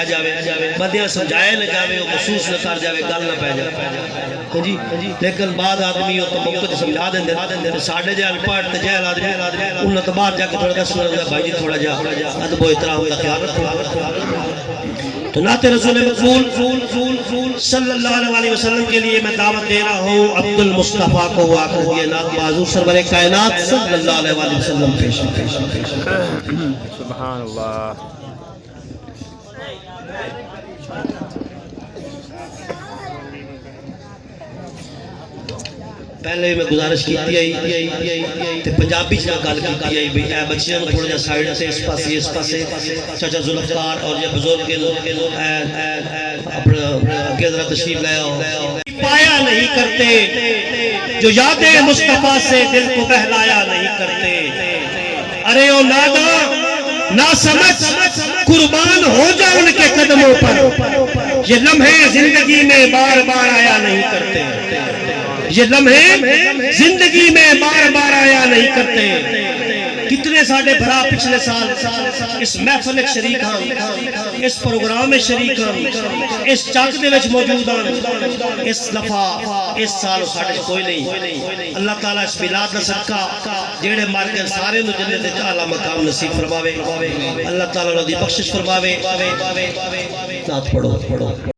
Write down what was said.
سمجھایا جاوے بندیاں سمجھائے نہ جاوے وہ محسوس نہ کر جاوے گل نہ پہ جائے جی لیکن بعد آدمی تو موقع سمجھا دیں دے ساڑھے جہل پاٹ تے جہل آدمی انہوں نے باہر جا کے تھوڑا دس سنر بھائی جی تھوڑا جا ادب و احترام کا خیال رکھو تو نعت رسول مقبول صلی اللہ علیہ وسلم کے لیے میں دعوت دے رہا ہوں عبد المصطفیٰ کو ہوا کر دیا نعت بازو سرور کائنات صلی اللہ علیہ وسلم پیش سبحان اللہ پہلے میں گزارش کی تے پنجابی سے گل کی ہے بھئی اے بچیاں کو تھوڑا جا سائیڈ سے اس پاسے چاچا ذوالفقار اور یہ بزرگ اپنا کے ذرا تشریف لے آؤ پایا نہیں کرتے جو یاد مصطفیٰ سے دل کو بہلایا نہیں کرتے ارے او نادا نہ سمجھ قربان ہو جا ان کے قدموں پر یہ لمحے زندگی میں بار بار آیا نہیں کرتے یہ لمحے زندگی میں بار بار آیا نہیں کرتے کتنے ساڑھے بھرا پچھلے سال اس محفل شریک ہاں اس پروگرام میں شریک ہاں اس چاک دے وچ موجود ہاں اس دفعہ اس سال ساڑھے کوئی نہیں اللہ تعالیٰ اس بلاد نہ صدقہ جیڑے مار کے سارے نو جنت اعلیٰ مقام نصیب فرماوے اللہ تعالیٰ نے دی بخشش فرماوے نعت پڑھو